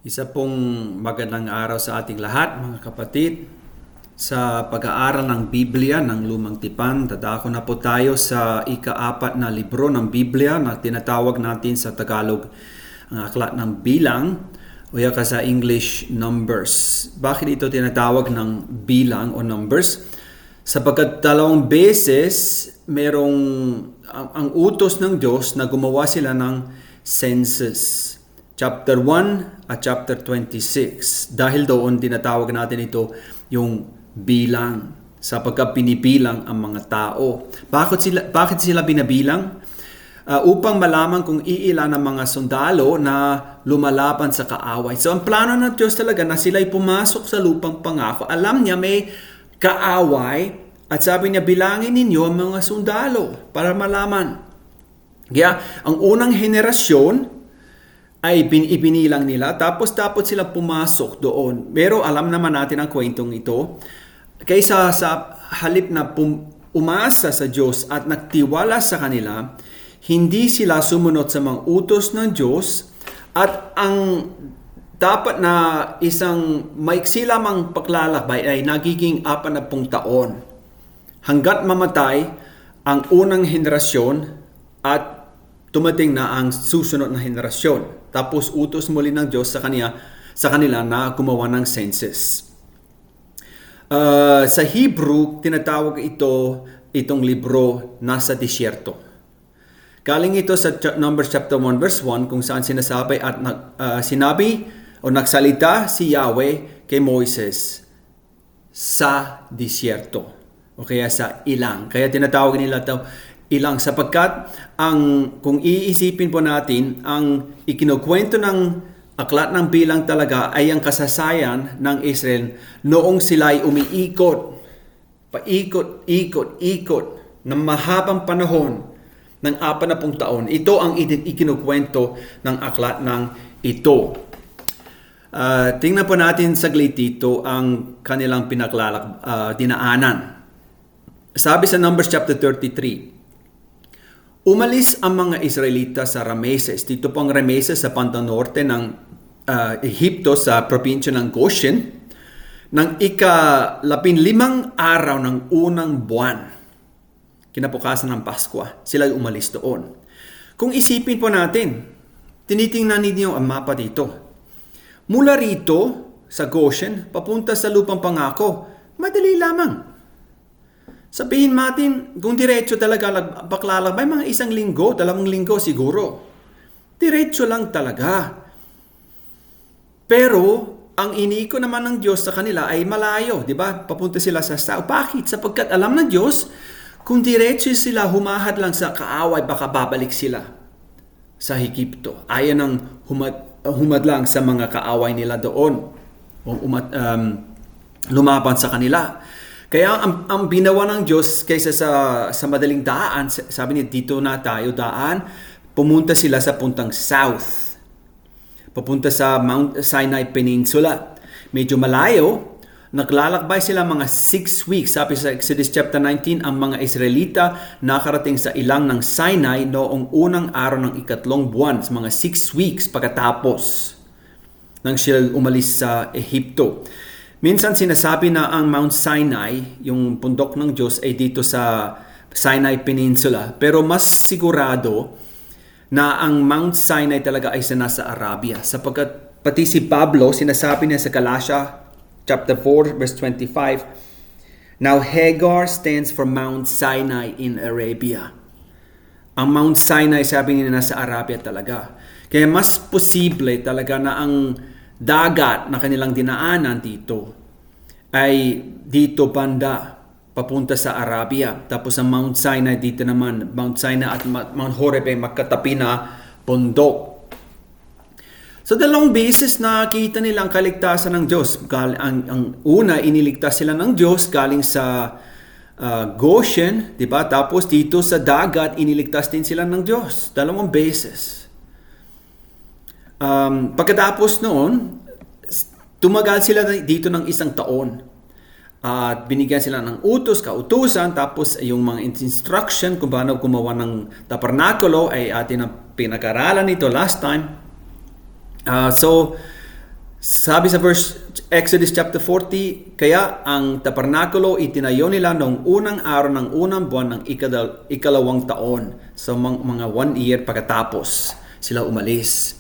Isa pong magandang araw sa ating lahat, mga kapatid. Sa pag-aaral ng Biblia ng Lumang Tipan, dadako na po tayo sa ika-4 na libro ng Biblia na tinatawag natin sa Tagalog ang Aklat ng Bilang o yaka sa English Numbers. Bakit ito tinatawag ng bilang o numbers? Sapagkat dalawang beses merong ang utos ng Diyos na gumawa sila ng census. Chapter 1 at chapter 26. Dahil doon tinatawag natin ito yung bilang, sapagkat pinibilang ang mga tao. Bakit sila binabilang? Upang malaman kung iilan ang mga sundalo na lumalaban sa kaaway. So ang plano ng Diyos talaga na sila'y pumasok sa lupang pangako. Alam niya may kaaway at sabi niya bilangin ninyo ang mga sundalo para malaman. Kaya ang unang henerasyon ay ibinilang nila, tapos sila pumasok doon. Pero alam naman natin ang kwentong ito. Kaysa sa halip na umasa sa Diyos at nagtiwala sa kanila, hindi sila sumunod sa mga utos ng Diyos at ang dapat na isang maiksi lamang paglalakbay ay nagiging 40 taon. Hanggat mamatay ang unang henerasyon at tumating na ang susunod na henerasyon. Tapos utos muli ng Diyos sa kanila na gumawa ng census. Sa Hebrew, tinatawag itong libro nasa disyerto. Galing ito sa Numbers chapter 1 verse 1 kung saan sinasabi at sinabi o nagsalita si Yahweh kay Moises sa disyerto o kaya sa ilang. Kaya tinatawag nila ito ilang sapagkat kung iisipin po natin, ang ikinukwento ng aklat ng bilang talaga ay ang kasasayan ng Israel noong sila'y umiikot, paikot ng mahabang panahon ng 40 taon. Ito ang ikinukwento ng aklat ng ito. Tingnan po natin saglit dito ang kanilang dinaanan. Sabi sa Numbers chapter 33, umalis ang mga Israelita sa Rameses. Dito po ang Rameses sa Pantang Norte ng Ehipto sa probinsya ng Goshen. Nang ika-15 araw ng unang buwan, kinabukasan ng Pasko, sila umalis doon. Kung isipin po natin, tinitingnan ninyo ang mapa dito. Mula rito sa Goshen, papunta sa lupang pangako, madali lamang. Sabihin natin, kung diretso talaga baklalakbay, mga 1 linggo, 2 linggo siguro. Diretso lang talaga. Pero, ang iniiko naman ng Diyos sa kanila ay malayo, di ba? Papunta sila sa south. Bakit? Sapagkat alam ng Diyos, kung diretso sila humahad lang sa kaaway, baka babalik sila sa Ehipto. Ayaw nang humad lang sa mga kaaway nila doon. Lumaban sa kanila. Kaya ang binawa ng Diyos kaysa sa madaling daan, sabi niya dito na tayo daan, pumunta sila sa puntang south. Papunta sa Mount Sinai Peninsula. Medyo malayo, naglalakbay sila mga 6 weeks. Sabi sa Exodus chapter 19, ang mga Israelita nakarating sa ilang ng Sinai noong unang araw ng 3 buwan, mga 6 weeks pagkatapos nang sila umalis sa Ehipto. Minsan sinasabi na ang Mount Sinai, yung bundok ng Diyos, ay dito sa Sinai Peninsula. Pero mas sigurado na ang Mount Sinai talaga ay nasa Arabia. Sapagkat pati si Pablo, sinasabi niya sa Galatia chapter 4 verse 25, now Hagar stands for Mount Sinai in Arabia. Ang Mount Sinai, sabi niya, nasa Arabia talaga. Kaya mas posible talaga na ang dagat na kanilang dinaanan dito ay dito banda papunta sa Arabia. Tapos ang Mount Sinai dito naman, Mount Sinai at Mount Horeb ay magkatabi na bundok. So dalawang beses nakita nila ang kaligtasan ng Diyos. Ang una, iniligtas sila ng Diyos galing sa Goshen, di ba? Tapos dito sa dagat, iniligtas din sila ng Diyos. Dalawang beses. Pagkatapos noon, tumagal sila dito ng 1 taon. At binigyan sila ng kautusan, tapos yung mga instruction kung paano gumawa ng tabernakulo ay atin ang pinag-aralan nito last time. So Sabi sa Exodus chapter 40, kaya ang tabernakulo itinayo nila noong unang araw ng unang buwan ng ikalawang taon. So mga 1 year pagkatapos sila umalis.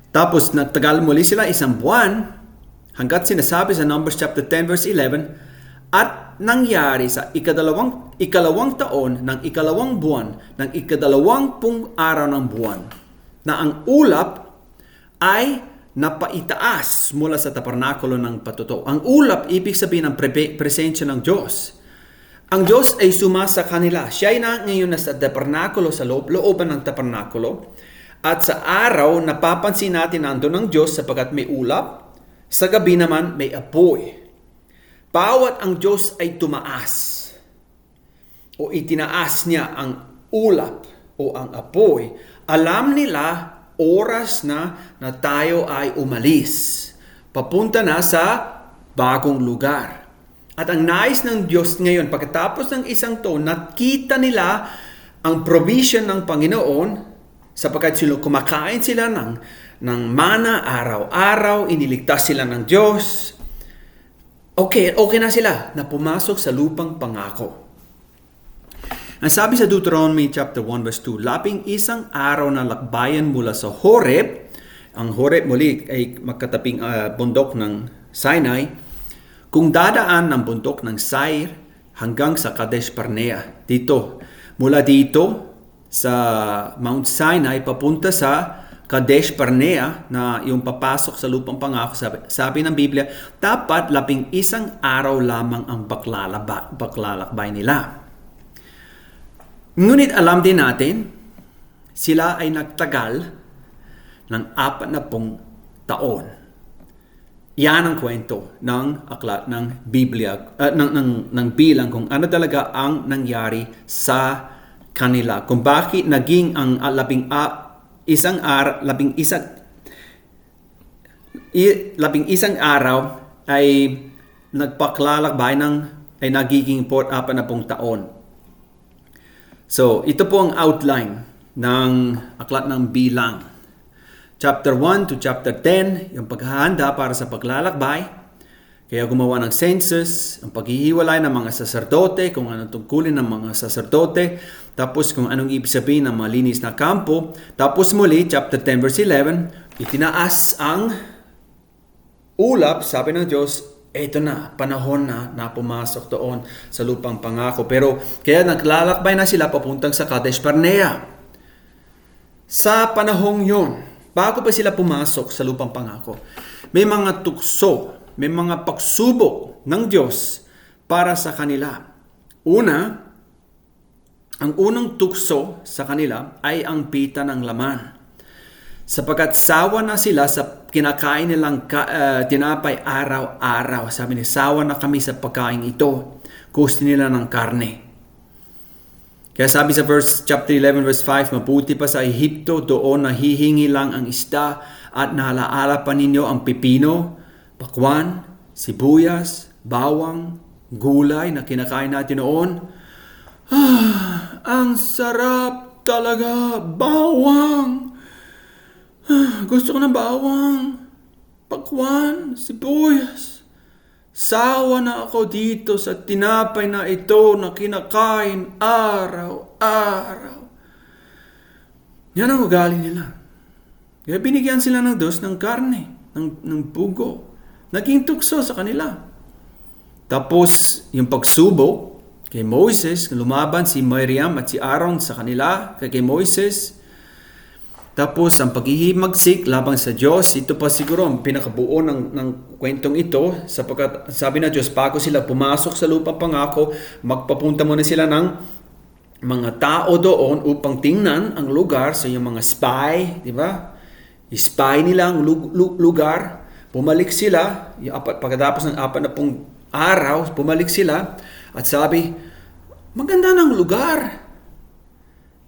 Tapos nagtagal muli sila 1 buwan hanggat sinasabi sa Numbers chapter 10 verse 11, at nangyari sa ikalawang taon ng ikalawang buwan ng ikadalawampung araw ng buwan na ang ulap ay napaitaas mula sa tabernakulo ng patuto. Ang ulap, ibig sabihin ng presensya ng Diyos. Ang Diyos ay sumasa kanila. Siya ay ngayon nasa tabernakulo, sa looban ng tabernakulo. At sa araw, napapansin natin nandun ng Diyos sapagkat may ulap. Sa gabi naman, may apoy. Bawat ang Diyos ay tumaas o itinaas niya ang ulap o ang apoy, alam nila oras na tayo ay umalis. Papunta na sa bagong lugar. At ang nais ng Diyos ngayon, pagkatapos ng 1 taon, nakita nila ang provision ng Panginoon sapagkat kumakain sila ng mana araw-araw, iniligtas sila ng Diyos. Okay na sila na pumasok sa lupang pangako. Ang sabi sa Deuteronomy chapter 1 verse 2, 11 araw na lakbayan mula sa Horeb. Ang Horeb muli ay magkatabing bundok ng Sinai. Kung dadaan ng bundok ng Seir hanggang sa Kadesh Barnea. Mula dito sa Mount Sinai papunta sa Kadesh Barnea na yung papasok sa lupang pangako. Sabi ng Biblia, dapat 11 araw lamang ang baklalakbay nila. Ngunit alam din natin, sila ay nagtagal ng 40 taon. Yan ang kwento ng aklat ng Biblia, ng bilang kung ano talaga ang nangyari sa kanila. Kung bakit naging ang 11 araw ay nagpaklalakbay ay nagiging 40 taon. So, ito po ang outline ng aklat ng bilang. Chapter 1 to chapter 10, yung paghahanda para sa paglalakbay. Kaya gumawa ng census, ang paghihiwalay ng mga saserdote, kung anong tungkulin ng mga saserdote, tapos kung anong ibig sabihin ng malinis na kampo. Tapos muli, chapter 10 verse 11, itinaas ang ulap, sabi ng Diyos, eto na, panahon na pumasok doon sa lupang pangako. Pero kaya naglalakbay na sila papuntang sa Kadesh Barnea. Sa panahong yon, bago pa sila pumasok sa lupang pangako, may mga tukso, may mga pagsubok ng Diyos para sa kanila. Ang unang tukso sa kanila ay ang pita ng laman. Sapagkat sawa na sila sa kinakain nilang tinapay araw-araw. Sabi niya, sawa na kami sa pagkain ito. Gusto nila ng karne. Kaya sabi sa chapter 11 verse 5, mabuti pa sa Ehipto, doon nahihingi lang ang isda at naalaala pa ninyo ang pipino, pakwan, sibuyas, bawang, gulay na kinakain natin noon. Ang sarap talaga, bawang. Gusto ko ng bawang, pakwan, sibuyas. Sawa na ako dito sa tinapay na ito na kinakain araw-araw. Yan ang ugali nila. Kaya binigyan sila ng Diyos ng karne, ng pugo. Naging tukso sa kanila. Tapos yung pagsubok kay Moses, lumaban si Miriam at si Aaron sa kanila, kay Moses. Tapos, ang paghihimagsik labang sa Diyos, ito pa siguro ang pinakabuo ng kwentong ito, sapagkat sabi na Diyos, bago sila pumasok sa lupang pangako, magpapunta muna sila ng mga tao doon upang tingnan ang lugar sa yung mga spy, di ba? I-spy nila ang lugar, bumalik sila, pagkatapos ng 40 araw, bumalik sila, at sabi, maganda ng lugar.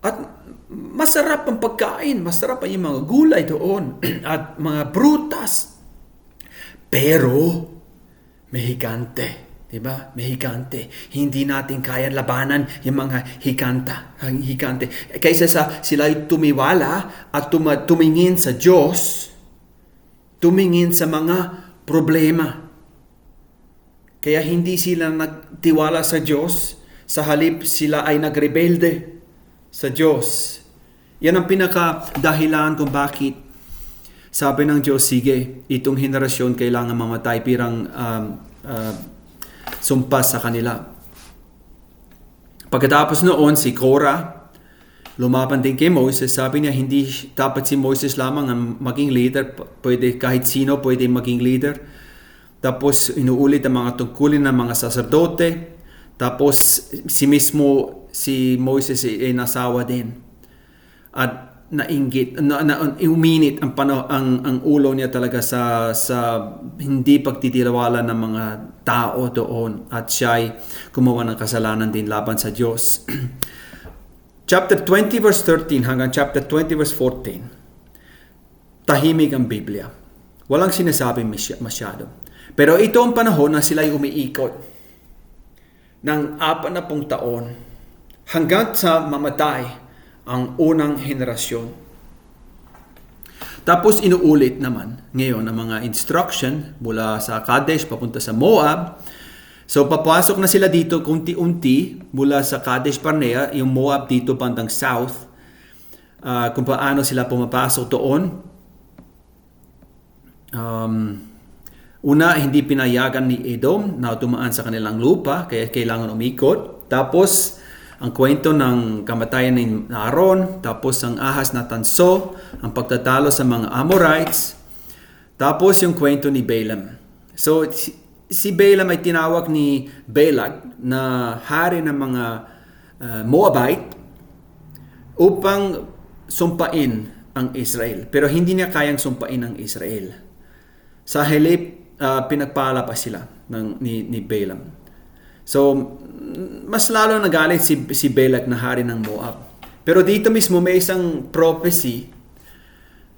At masarap ang pagkain, masarap ang yung mga gulay doon at mga prutas. Pero may higante, 'di ba? May higante. Hindi natin kaya labanan yung mga higante. Kaysa sa sila tumiwala at tumingin sa Diyos, tumingin sa mga problema. Kaya hindi sila nagtiwala sa Diyos, sa halip sila ay nagrebelde sa Diyos. Yan ang pinaka-dahilan kung bakit sabi ng Diyos, sige, itong henerasyon kailangan mamatay pirang sumpas sa kanila. Pagkatapos noon, si Korah, lumaban din kay Moses, sabi niya hindi dapat si Moses lamang ang maging leader, pwede kahit sino pwede maging leader. Tapos inuulit ang mga tungkulin ng mga saserdote. Tapos si Moses ay nasawa din. At nainggit, uminit ang ulo niya talaga sa hindi pagtitiwala ng mga tao doon. At siya ay gumawa ng kasalanan din laban sa Diyos. Chapter 20 verse 13 hanggang chapter 20 verse 14. Tahimik ang Biblia. Walang sinasabi masyado. Pero ito ang panahon na sila ay umiikot ng 40 taon hanggang sa mamatay ang unang henerasyon. Tapos inuulit naman ngayon ang mga instruction mula sa Kadesh papunta sa Moab. So papasok na sila dito kunti-unti mula sa Kadesh Barnea, yung Moab dito bandang south. Kung paano sila pumapasok doon. Una, hindi pinayagan ni Edom na tumaan sa kanilang lupa, kaya kailangan umikot. Tapos, ang kwento ng kamatayan ni Aaron, tapos ang ahas na tanso, ang pagtatalo sa mga Amorites, tapos yung kwento ni Balaam. So, si Balaam ay tinawag ni Balak na hari ng mga Moabite upang sumpain ang Israel. Pero hindi niya kayang sumpain ang Israel. Sa halip, pinagpala pa sila ni Balaam. So, mas lalo nagalit si Balak na hari ng Moab. Pero dito mismo may isang prophecy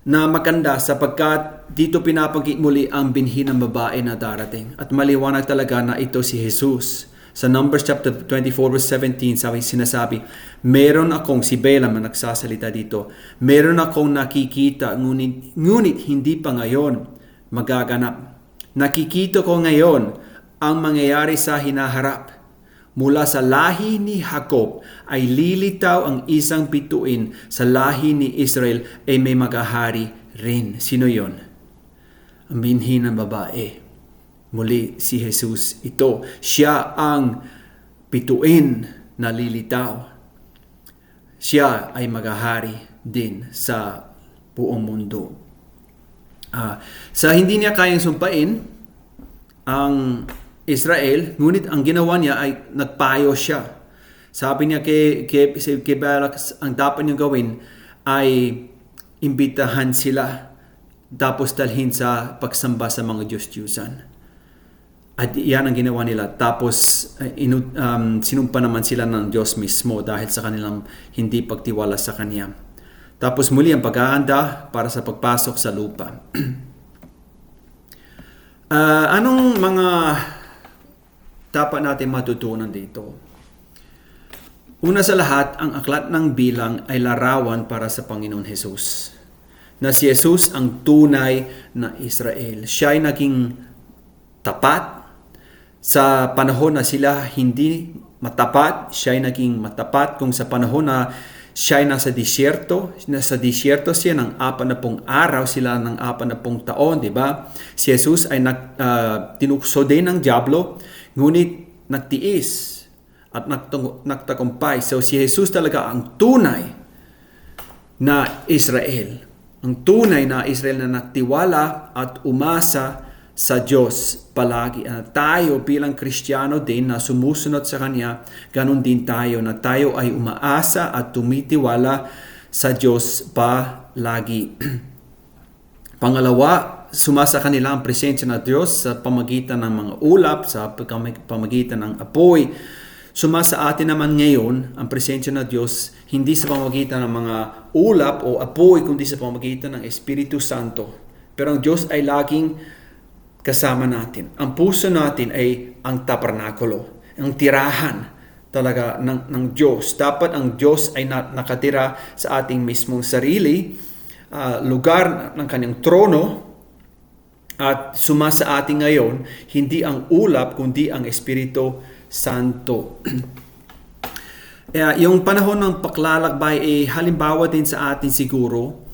na maganda sapagkat dito pinapanggit muli ang binhi ng babae na darating. At maliwanag talaga na ito si Jesus. Sa Numbers chapter 24 verse 17, sinasabi, meron akong, si Balaam na nagsasalita dito, meron akong nakikita, ngunit hindi pa ngayon magaganap. Nakikita ko ngayon ang mangyayari sa hinaharap. Mula sa lahi ni Jacob ay lilitaw ang isang bituin, sa lahi ni Israel ay may maghahari rin. Sino yon? Ang binhi ng babae. Muli si Jesus ito. Siya ang bituin na lilitaw. Siya ay maghahari din sa buong mundo. Sa hindi niya kayang sumpain ang Israel, ngunit ang ginawa niya ay nagpayo siya. Sabi niya kay Balak, ang dapat niyo gawin ay imbitahan sila tapos dalhin sa pagsamba sa mga Diyos-Diyusan. At yan ang ginawa nila. Tapos sinumpa naman sila ng Diyos mismo dahil sa kanilang hindi pagtiwala sa Kanya. Tapos muli ang paghahanda para sa pagpasok sa lupa. Anong mga dapat natin matutunan dito? Una sa lahat, ang aklat ng bilang ay larawan para sa Panginoon Jesus. Na si Jesus ang tunay na Israel. Siya ay naging tapat sa panahon na sila hindi matapat. Siya ay naging matapat kung sa panahon na siya ay nasa disyerto. Nasa disyerto siya ng 40 araw, sila ng 40 taon, di ba? Si Jesus ay tinukso din ng diablo, ngunit nagtiis at nagtagumpay. So si Jesus talaga ang tunay na Israel. Ang tunay na Israel na nagtiwala at umasa sa Diyos palagi. Tayo bilang Kristiyano din na sumusunod sa Kanya, ganun din tayo na tayo ay umaasa at tumitiwala sa Diyos palagi. Pangalawa, sumasa kanila ang presensya ng Diyos sa pamagitan ng mga ulap, sa pamagitan ng apoy. Sumasa atin naman ngayon ang presensya ng Diyos hindi sa pamagitan ng mga ulap o apoy, kundi sa pamagitan ng Espiritu Santo. Pero ang Diyos ay laging kasama natin. Ang puso natin ay ang tabernakulo, ang tirahan talaga ng Diyos. Dapat ang Diyos ay nakatira sa ating mismong sarili, lugar ng kanyang trono, At suma sa atin ngayon, hindi ang ulap, kundi ang Espiritu Santo. Yung panahon ng paglalakbay ay halimbawa din sa atin siguro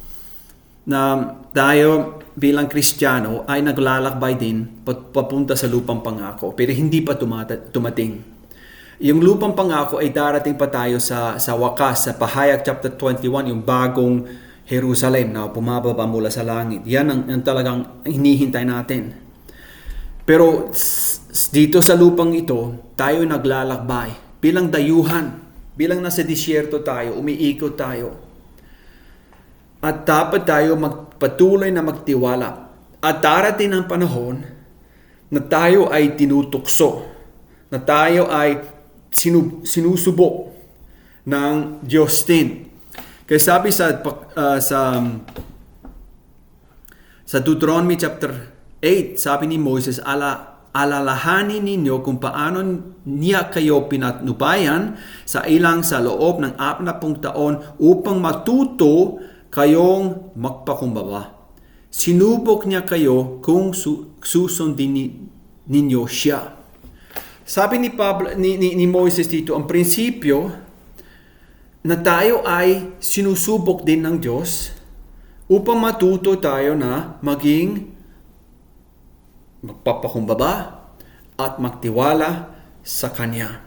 na tayo bilang Kristiyano ay naglalakbay din papunta sa lupang pangako, pero hindi pa tumating. Yung lupang pangako ay darating pa tayo sa wakas, sa Pahayag chapter 21, yung bagong Jerusalem na bumababa mula sa langit. Yan ang talagang hinihintay natin. Pero dito sa lupang ito, tayo naglalakbay bilang dayuhan, bilang nasa disyerto tayo, umiikot tayo. At dapat tayo magpatuloy na magtiwala. At darating ang panahon na tayo ay tinutukso, na tayo ay sinusubok ng Diyos din. Kaya sabi sa Deuteronomy chapter 8, sabi ni Moses, alalahanin ninyo kung paano niya kayo pinatnubayan sa loob ng 40 taon upang matuto kayong magpakumbaba. Sinubok niya kayo kung susundin ninyo siya. Sabi ni Moses dito, ang prinsipyo na tayo ay sinusubok din ng Diyos upang matuto tayo na maging magpapakumbaba at magtiwala sa Kanya.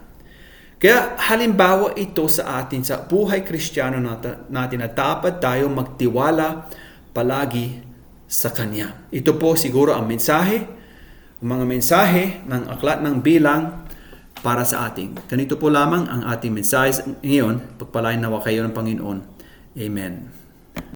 Kaya halimbawa ito sa atin sa buhay Kristiyano natin na dapat tayo magtiwala palagi sa Kanya. Ito po siguro ang mga mensahe ng Aklat ng Bilang para sa atin. Ganito po lamang ang ating mensahe ngayon. Pagpalain nawa kayo ng Panginoon. Amen.